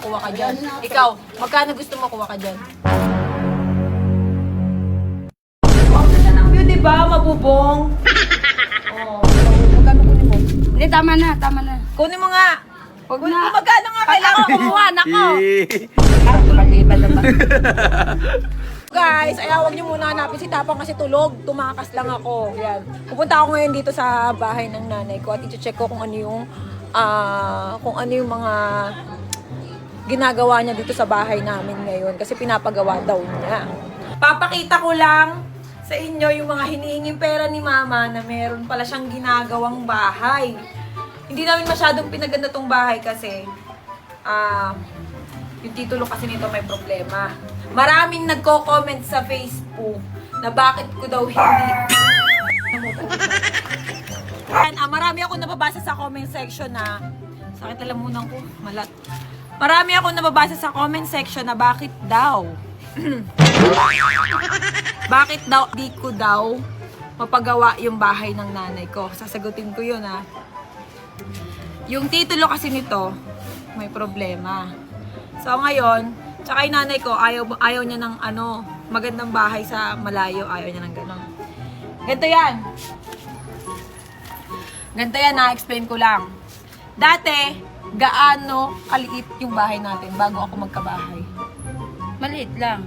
makuha ka dyan? Ikaw, magkano gusto mo makuha ka dyan? Ang ganda ng view, di ba? Mabubong. Oh, magkano kunin mo? Hindi, tama na, tama na. Kunin mo nga. Huwag Kunin na. mo magkano nga kailangan kumuha, nako. Pag-iba na ba? Guys, ay huwag niyo muna hanapin si Tapang kasi tulog. Tumakas lang ako. Yan. Pupunta ako ngayon dito sa bahay ng nanay ko at i-check ko kung ano yung mga ginagawa niya dito sa bahay namin ngayon kasi pinapagawa daw niya. Papakita ko lang sa inyo yung mga hinihinging pera ni Mama na meron pala siyang ginagawang bahay. Hindi namin masyadong pinaganda tong bahay kasi yung titulo kasi nito may problema. Maraming nagko-comment sa Facebook na bakit ko daw hindi. Marami ako nababasa sa comment section na sakit lalamunan ko, malat. Marami ako nababasa sa comment section na bakit daw di ko daw mapagawa yung bahay ng nanay ko. Sasagutin ko yun ha. Yung titulo kasi nito may problema. So ngayon, tsaka yung nanay ko, ayaw niya ng magandang bahay sa malayo. Ayaw niya ng gano'n. Ganito yan, na-explain ko lang. Dati, gaano kaliit yung bahay natin bago ako magkabahay. Maliit lang.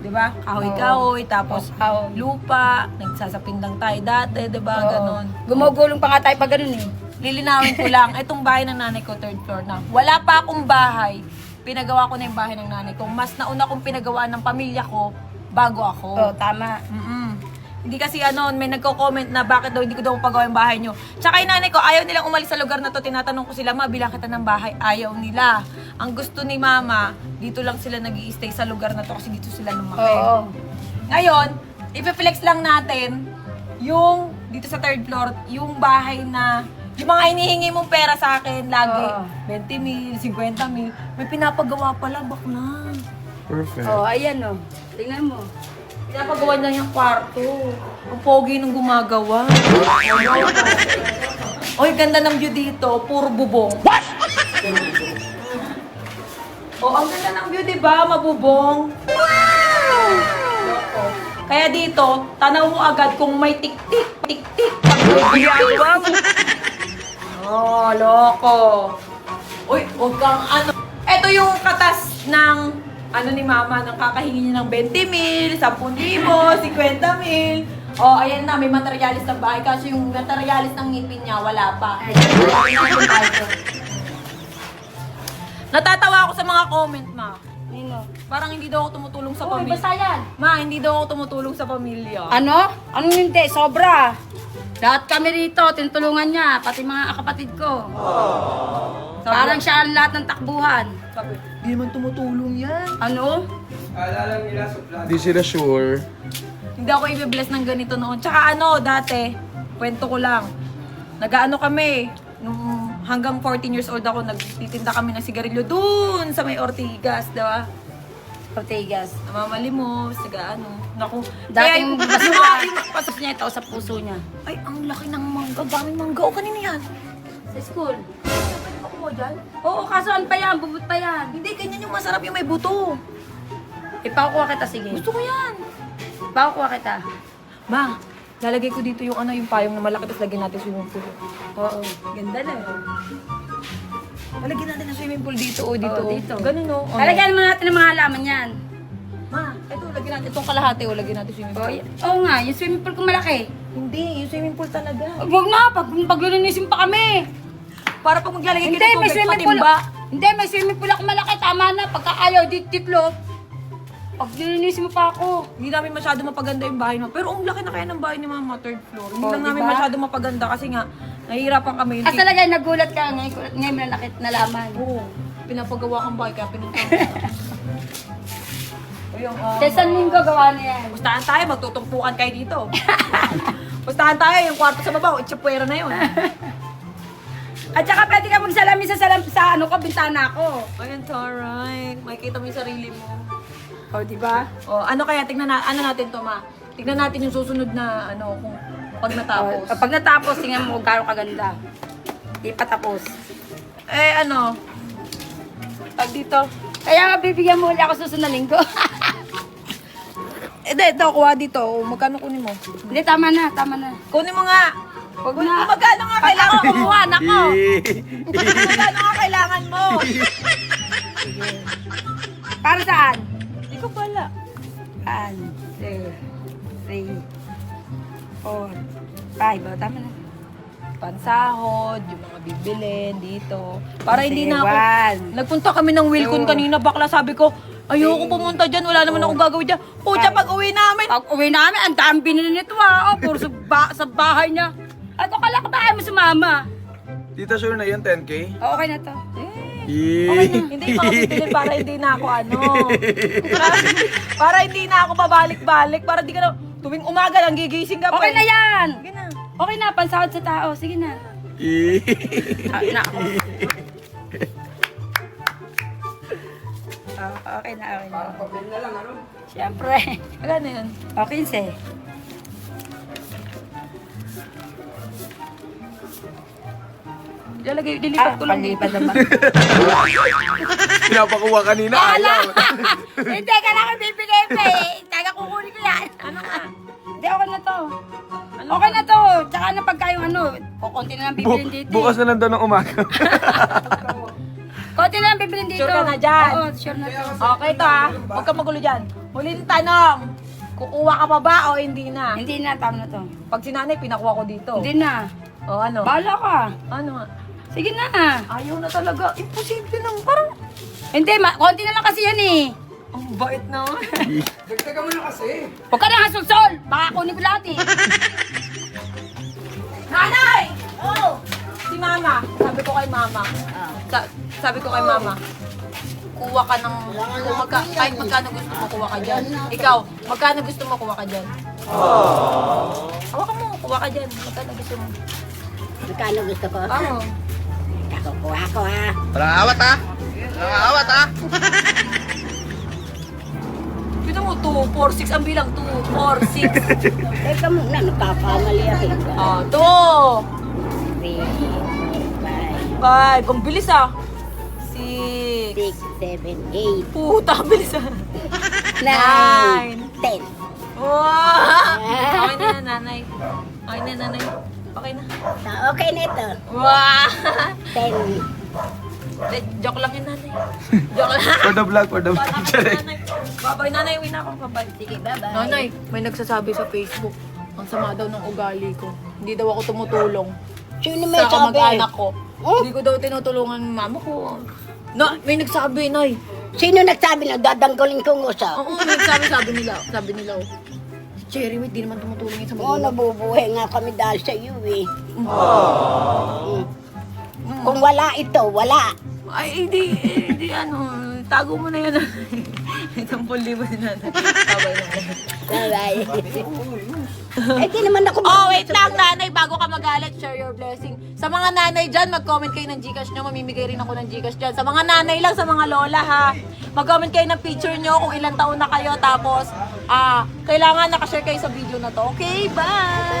Diba? Kahoy-kahoy, tapos lupa, nagsasapindang tayo dati, diba? Ganon. Gumugulong pa nga tayo pag ganun eh. Lilinawin ko lang, itong bahay ng nanay ko, 3rd floor na. Wala pa akong bahay. Pinagawa ko na yung bahay ng nanay ko. Mas nauna kong pinagawa ng pamilya ko bago ako. Oo, tama. Hindi kasi may nagko-comment na bakit daw hindi ko daw mapagawa yung bahay nyo. Tsaka yung nanay ko, ayaw nilang umalis sa lugar na to. Tinatanong ko sila, bilang kita ng bahay. Ayaw nila. Ang gusto ni Mama, dito lang sila nag-i-stay sa lugar na to kasi dito sila lumaki. Oo. Ngayon, ipiflex lang natin yung dito sa 3rd floor, yung bahay na yung mga hinihingi mong pera sa akin lagi, 20 mil, 50 mil, may pinapagawa pala, bakla. Perfect. Oh, ayan oh. Tingnan mo. Pinapagawa niya yung kwarto. Ang pogi nung gumagawa. Oy, ganda ng view dito. Puro bubong. What? Oh, ang ganda ng view, di ba? Mabubong. Wow! Kaya dito, tanaw mo agad kung may tik-tik, tik-tik. Pag may tik-tik. Oh, loko. Uy, huwag kang Ito yung katas ng ni Mama, nang kakahingi niya ng 20 mil, 10,000, 50 mil. Oh, ayan na, may materialis ng bahay. Kasi yung materialis ng ngipin niya, wala pa. Natatawa ako sa mga comment, Ma. Nino? Parang hindi daw ako tumutulong sa Uy, pamilya. basta yan. Ma, hindi daw ako tumutulong sa pamilya. Ano? Anong hindi? Sobra. Lahat kami rito, tinutulungan niya, pati mga kapatid ko. Parang siya ang lahat ng takbuhan. Sabi, di naman tumutulong yan. Ano? Di sila sure. Hindi ako i-bless ng ganito noon. Tsaka dati, kwento ko lang. Nag-ano kami, nung hanggang 14 years old ako, nagtitinda kami ng sigarilyo dun sa may Ortigas, di ba? Ortigas. Namamalimos, taga-ano. Naku. Dating Kaya, basura. Pasok niya ito sa puso niya. ay, ang laki ng mangga. Daming mangga. O, kanina yan. Sa school. Ako mo dyan? Oo, kaso ano pa yan? Bubot pa yan. Hindi, ganyan yung masarap yung may buto. Ipakukuha kita, sige. Gusto ko yan. Ipakukuha kita. Ma, lalagay ko dito yung yung payong na malaki, tapos lagyan natin swimming pool. Oo. Ganda na. Lalagyan natin ng swimming pool dito, dito. Oo, dito. Ganun, no? Talagyan mo natin ng mga halaman yan. Ma, ito, lagyan natin itong kalahati, lagyan natin swimming Oo, pool. oo nga, yung swimming pool ko malaki. Hindi, yung swimming pool talaga. Huwag na, paglilinisin pa kami. Para pag maglalagay Hindi, ka ng may tubig, swimming pool. patimba. Hindi, may swimming pool ako malaki. Tama na, pagka ayaw, titlo. Paglilinisin mo pa ako. Hindi namin masyado mapaganda yung bahay mo. Pero ang laki na kaya ng bahay ni Mama, 3rd floor. Hindi Oh, lang namin diba? masyado mapaganda kasi nga, nahihirapan kami. As talaga, nagulat ka ngayon mo nalaman. Oo, pinapagawa kang bahay kaya pinunta ko. Ayun, Sa isang linggo gawa na yan. pustahan tayo, magtutumpukan kayo dito. Pustahan tayo, yung kwarto sa baba, itsapuera na yun. At saka pwede ka magsalamin sa bintana ko. Ayun, alright. Makikita mo yung sarili mo. O, di ba? O, kaya, tignan natin to, Ma. Tignan natin yung susunod na, kung pag natapos. Pag natapos, tingnan mo gano'ng kaganda. Di pa tapos. Pag dito. Kaya mabibigyan mo ulit ako susunod na linggo. Ito, kuha dito. Magkano kunin mo? Hindi, tama na, tama na. Kunin mo nga. Huwag Kunin na. mo magkano nga kailangan Ako kumuha, nako. Magkano nga kailangan mo? Para saan? Hindi ko pala. 1, 2, 3, 4, 5. Oh, tama na. Pansahod, yung mga bibilin dito. Para hindi na ako... One. Nagpunta kami ng Wilcon kanina, bakla. Sabi ko, ayoko pumunta dyan. Wala naman akong gagawin dyan. Pucha, pag uwi namin. Pag uwi namin, ang dami binili nito ah. Oh, puro sa bahay niya. At akala ko ba ayaw mo sumama? Tita, sure na yun, 10K? Okay na to. Hindi ko ako bibilin para hindi na ako para hindi na ako babalik-balik. Para di ka na... Tuwing umaga lang, gigising ka pa. Okay na yan. Sige na. Okay na, pansahod sa tao. Sige na. Na ako. Okay na, okay na. Siyempre. Magkano yun? Okay, se. Dilipat ko lang dito. Palipat naman. Pinapakuha kanina, ayaw. Hindi ka na ako bibigay pa eh. Taga kukunin ko yan. Ano nga? Hindi, okay na to. Okay na to. Tsaka na pagka yung ano, konti na lang bibilin dito. Bukas na lang daw ng umaga. Konti na lang bibilin dito. Sure ka na dyan? Oo, sure na to. Okay to ha. Huwag ka magulo dyan. Huling tanong. Kukuha ka pa ba o hindi na? Hindi na, tama na to. Pag si nanay, pinakuha ko dito. Hindi na. O ano? Bahala ka. Ano nga? Sige na. Ayaw na talaga. Imposible lang. Parang... Hindi, konti na lang kasi yan eh. Ang bait naman. Dagdagan mo na kasi. Huwag ka na hasulsol. Baka kunin ko lahat eh. Nanay! Oh! Si mama. Sabi ko kay mama. Sabi ko kay mama. Kuha ka ng... kahit magkano gusto mo, kuha ka dyan. Ikaw, magkano gusto mo, kuha ka dyan. Hawakan mo, kuha ka dyan. Magkano gusto mo. Magkano gusto ko? Oo. Kukuha ko ha. Walang awat ha? Walang awat ha? Kita mo, 2, 4, 6 ang bilang. 2, 4, 6. Teka muna, nagkakamali ako. Oh, 2. 3, 5. Ang bilis ah. 6. 6, 7, 8, Puta, ang bilis ah. 9, 10. Wow! Okay na na, nanay. Okay na, nanay. Okay na. Okay na ito. Wow! 10. Joke lang yun, nanay. Joke lang. For the vlog, for the vlog. Nanay. Babay, nanay. Uwi na ako. Babay. Sige, bye-bye. Nanay, may nagsasabi sa Facebook. Ang sama daw ng ugali ko. Hindi daw ako tumutulong. Sino may Sa sabi? kamag-anak ko. Oh? Hindi ko daw tinutulungan ng mama ko. May nagsabi, nay. Sino nagsabi na dadanggalin kong usa? Oo, may nagsabi, sabi nila. Oh. Cherry, wait, di naman tumutulong yun sa Oo, magulang. nabubuhay nga kami dahil sa iyo eh. Kung wala ito, wala. Ay, hindi, tago mo na yan. 10,000 din natin. Babay na. Bye-bye. Eh, di naman ako... Oh, wait lang, nanay. Bago ka magalit, share your blessing. Sa mga nanay dyan, mag-comment kayo ng Gcash nyo. Mamimigay rin ako ng Gcash dyan. Sa mga nanay lang, sa mga lola, ha. Mag-comment kayo ng picture nyo kung ilang taon na kayo. Tapos, kailangan nakashare kayo sa video na to. Okay, bye!